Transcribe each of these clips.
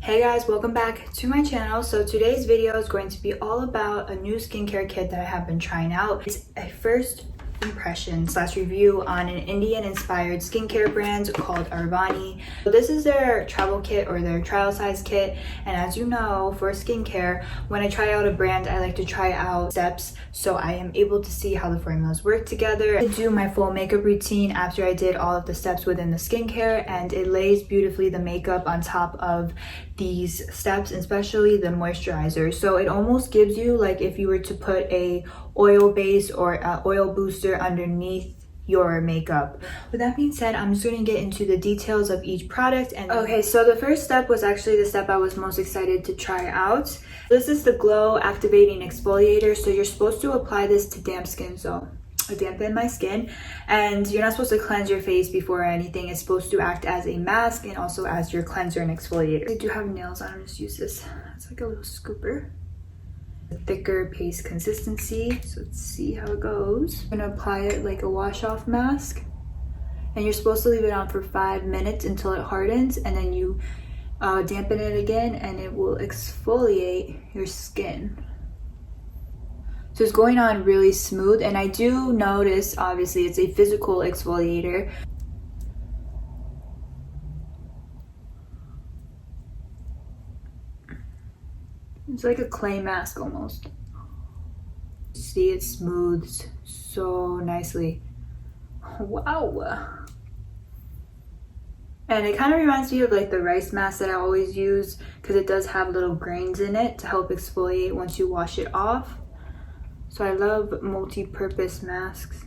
Hey guys, welcome back to my channel. So today's video is going to be all about a new skincare kit that I have been trying out. It's a first impression / review on an Indian inspired skincare brand called AAVRANI. So this is their travel kit or their trial size kit, and as you know, for skincare, when I try out a brand, I like to try out steps so I am able to see how the formulas work together. I do my full makeup routine after I did all of the steps within the skincare, and it lays beautifully the makeup on top of these steps, especially the moisturizer. So it almost gives you like if you were to put a oil base or a oil booster underneath your makeup. With that being said, I'm just going to get into the details of each product. And okay, so the first step was actually the step I was most excited to try out. This is the Glow Activating Exfoliator. So you're supposed to apply this to damp skin, so I dampen my skin, and you're not supposed to cleanse your face before anything. It's supposed to act as a mask and also as your cleanser and exfoliator. I do have nails on. I'm just use this. It's like a little scooper. A thicker paste consistency. So let's see how it goes. I'm gonna apply it like a wash off mask, and you're supposed to leave it on for 5 minutes until it hardens, and then you dampen it again and it will exfoliate your skin. So it's going on really smooth, and I do notice obviously it's a physical exfoliator. It's like a clay mask almost. See, it smooths so nicely. Wow. And it kind of reminds me of like the rice mask that I always use, because it does have little grains in it to help exfoliate once you wash it off. So I love multi-purpose masks.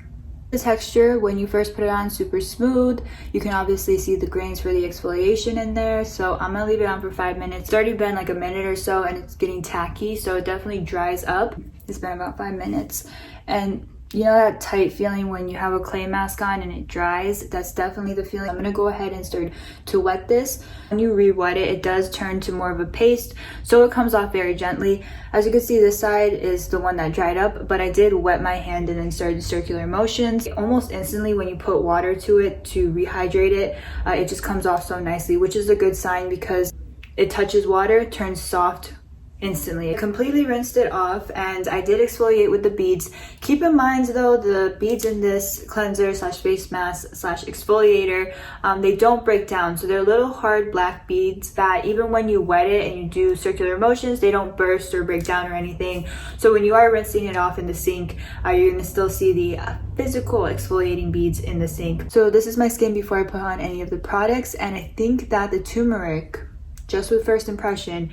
The texture, when you first put it on, super smooth. You can obviously see the grains for the exfoliation in there. So I'm gonna leave it on for 5 minutes. It's already been like a minute or so and it's getting tacky, so it definitely dries up. It's been about 5 minutes. And you know that tight feeling when you have a clay mask on and it dries? That's definitely the feeling. I'm gonna go ahead and start to wet this. When you re-wet it, it does turn to more of a paste, so it comes off very gently. As you can see, this side is the one that dried up, but I did wet my hand and then started circular motions. Almost instantly when you put water to it to rehydrate it, it just comes off so nicely, which is a good sign because it touches water, turns soft instantly. I completely rinsed it off, and I did exfoliate with the beads. Keep in mind though, the beads in this cleanser / face mask / exfoliator, they don't break down. So they're little hard black beads that even when you wet it and you do circular motions, they don't burst or break down or anything. So when you are rinsing it off in the sink, you're gonna still see the physical exfoliating beads in the sink. So this is my skin before I put on any of the products, and I think that the turmeric, just with first impression,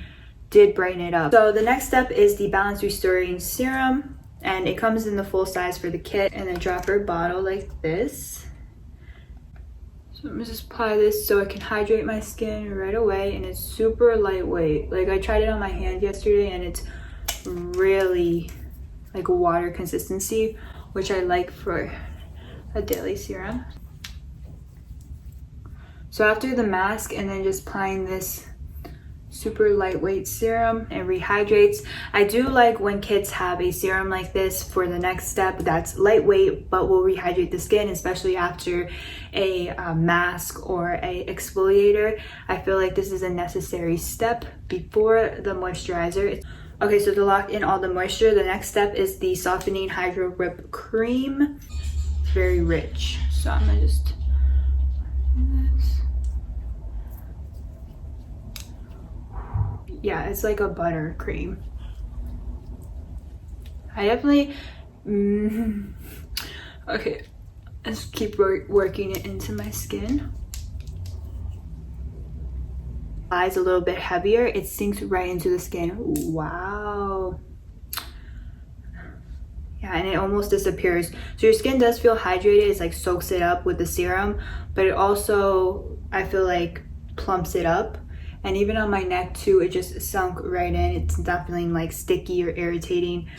did brighten it up. So the next step is the Balance Restoring Serum, and it comes in the full size for the kit in a dropper bottle like this. So I'm gonna just apply this so I can hydrate my skin right away, and it's super lightweight. Like I tried it on my hand yesterday and it's really like a water consistency, which I like for a daily serum. So after the mask and then just applying this super lightweight serum, it rehydrates. I do like when kits have a serum like this for the next step that's lightweight but will rehydrate the skin, especially after a mask or a exfoliator. I feel like this is a necessary step before the moisturizer. Okay, so to lock in all the moisture, the next step is the Softening Hydro Whip Cream. Very rich, so I'm gonna just do this. Yeah, it's like a butter cream. I definitely okay, let's keep working it into my skin. It's a little bit heavier. It sinks right into the skin. Wow. Yeah, and it almost disappears. So your skin does feel hydrated. It's like soaks it up with the serum, but it also, I feel like, plumps it up. And even on my neck too, it just sunk right in. It's not feeling like sticky or irritating.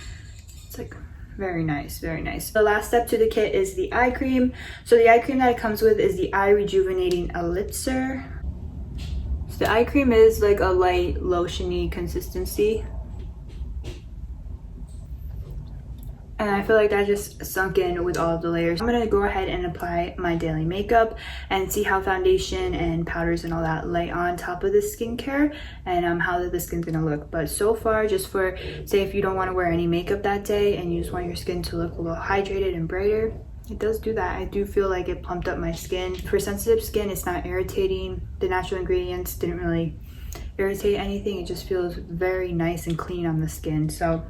It's like very nice, very nice. The last step to the kit is the eye cream. So the eye cream that it comes with is the Eye Rejuvenating Elixir. So the eye cream is like a light lotiony consistency. And I feel like that just sunk in with all of the layers. I'm gonna go ahead and apply my daily makeup and see how foundation and powders and all that lay on top of the skincare, and how the skin's gonna look. But so far, just for, say if you don't want to wear any makeup that day and you just want your skin to look a little hydrated and brighter, it does do that. I do feel like it plumped up my skin. For sensitive skin, it's not irritating. The natural ingredients didn't really irritate anything. It just feels very nice and clean on the skin. So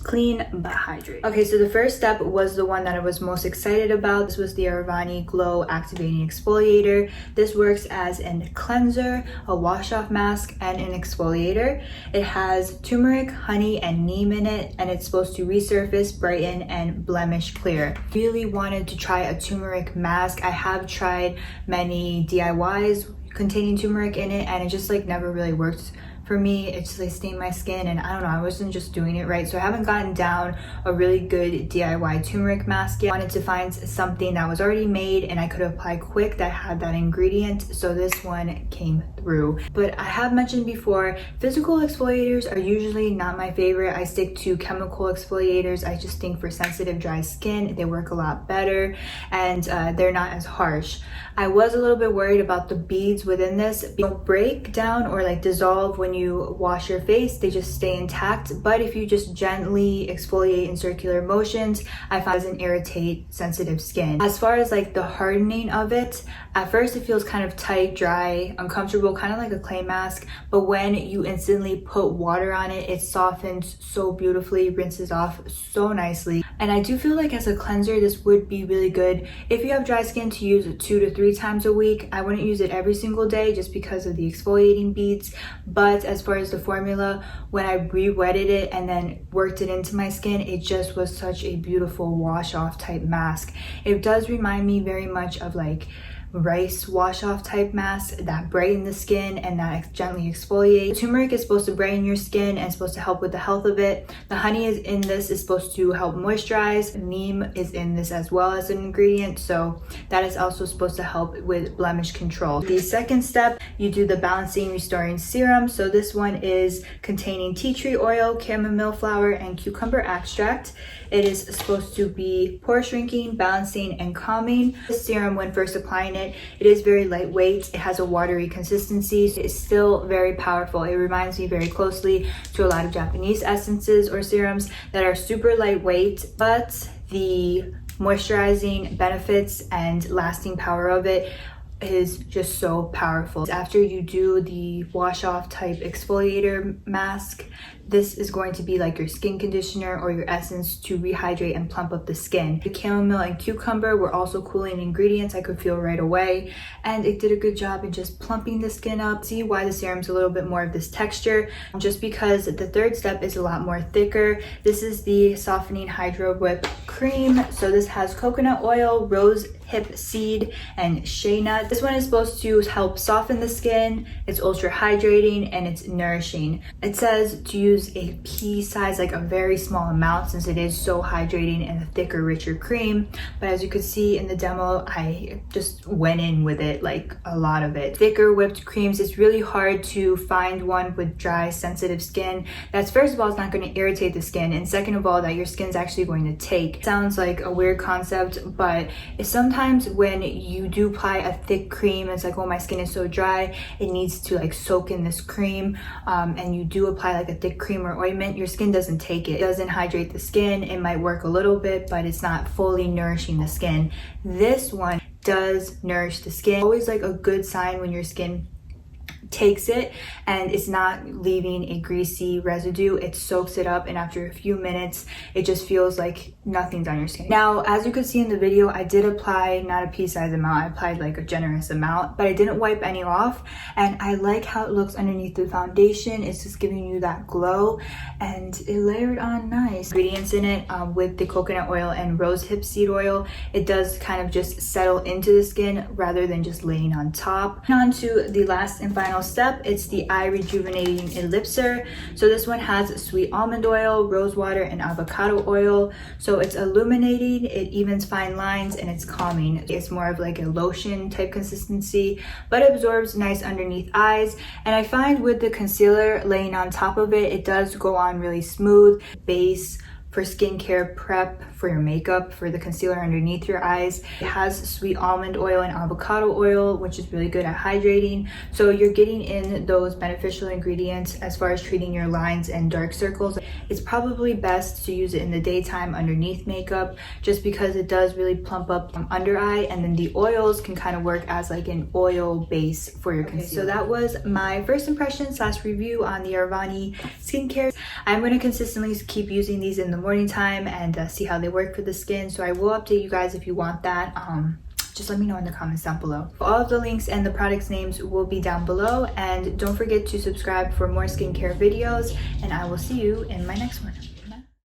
clean but hydrated. Okay, so the first step was the one that I was most excited about. This was the AAVRANI Glow Activating Exfoliator. This works as a cleanser, a wash-off mask, and an exfoliator. It has turmeric, honey, and neem in it, and it's supposed to resurface, brighten, and blemish clear. Really wanted to try a turmeric mask. I have tried many DIYs containing turmeric in it, and it just like never really worked for me. It just like stained my skin, and I don't know, I wasn't just doing it right. So I haven't gotten down a really good DIY turmeric mask yet. I wanted to find something that was already made and I could apply quick that had that ingredient, so this one came through. But I have mentioned before, physical exfoliators are usually not my favorite. I stick to chemical exfoliators. I just think for sensitive dry skin they work a lot better, and they're not as harsh. I was a little bit worried about the beads within this. They don't break down or like dissolve when you wash your face, they just stay intact. But if you just gently exfoliate in circular motions, I find it doesn't irritate sensitive skin. As far as like the hardening of it, at first it feels kind of tight, dry, uncomfortable, kind of like a clay mask, but when you instantly put water on it, it softens so beautifully, rinses off so nicely. And I do feel like as a cleanser this would be really good if you have dry skin to use it 2 to 3 times a week. I wouldn't use it every single day just because of the exfoliating beads, but as far as the formula, when I re-wetted it and then worked it into my skin, it just was such a beautiful wash off type mask. It does remind me very much of like rice wash off type masks that brighten the skin and that gently exfoliate. Turmeric is supposed to brighten your skin and supposed to help with the health of it. The honey is in this is supposed to help moisturize. Neem is in this as well as an ingredient, so that is also supposed to help with blemish control. The second step, you do the balancing restoring serum. So this one is containing tea tree oil, chamomile flower, and cucumber extract. It is supposed to be pore shrinking, balancing, and calming. This serum, when first applying it is very lightweight. It has a watery consistency. It's still very powerful. It reminds me very closely to a lot of Japanese essences or serums that are super lightweight, but the moisturizing benefits and lasting power of it is just so powerful. After you do the wash off type exfoliator mask, this is going to be like your skin conditioner or your essence to rehydrate and plump up the skin. The chamomile and cucumber were also cooling ingredients I could feel right away, and it did a good job in just plumping the skin up. See why the serum's a little bit more of this texture, just because the third step is a lot more thicker. This is the softening hydro whip cream. So this has coconut oil, rose hip seed, and shea nut. This one is supposed to help soften the skin. It's ultra hydrating and it's nourishing. It says to use a pea size, like a very small amount, since it is so hydrating and a thicker, richer cream. But as you could see in the demo, I just went in with it, like a lot of it. Thicker whipped creams, it's really hard to find one with dry, sensitive skin that's, first of all, it's not going to irritate the skin, and second of all, that your skin's actually going to take. Sounds like a weird concept, but it's sometimes when you do apply a thick cream, it's like, oh, my skin is so dry, it needs to like soak in this cream, and you do apply like a thick cream or ointment, your skin doesn't take it. It doesn't hydrate the skin. It might work a little bit, but it's not fully nourishing the skin. This one does nourish the skin. Always like a good sign when your skin takes it and it's not leaving a greasy residue. It soaks it up, and after a few minutes it just feels like nothing's on your skin. Now, as you could see in the video, I did apply not a pea size amount, I applied like a generous amount, but I didn't wipe any off, and I like how it looks underneath the foundation. It's just giving you that glow, and it layered on nice. Ingredients in it with the coconut oil and rose hip seed oil, it does kind of just settle into the skin rather than just laying on top. On to the last and final step, it's the eye rejuvenating elixir. So this one has sweet almond oil, rose water, and avocado oil. So it's illuminating, it evens fine lines, and it's calming. It's more of like a lotion type consistency, but it absorbs nice underneath eyes. And I find with the concealer laying on top of it, it does go on really smooth. Base for skincare prep for your makeup, for the concealer underneath your eyes. It has sweet almond oil and avocado oil, which is really good at hydrating. So you're getting in those beneficial ingredients as far as treating your lines and dark circles. It's probably best to use it in the daytime underneath makeup, just because it does really plump up under eye, and then the oils can kind of work as like an oil base for your concealer. So that was my first impression / review on the AAVRANI skincare. I'm going to consistently keep using these in the morning time and see how they work for the skin. So I will update you guys if you want that. Just let me know in the comments down below. All of the links and the products names will be down below, and don't forget to subscribe for more skincare videos, and I will see you in my next one.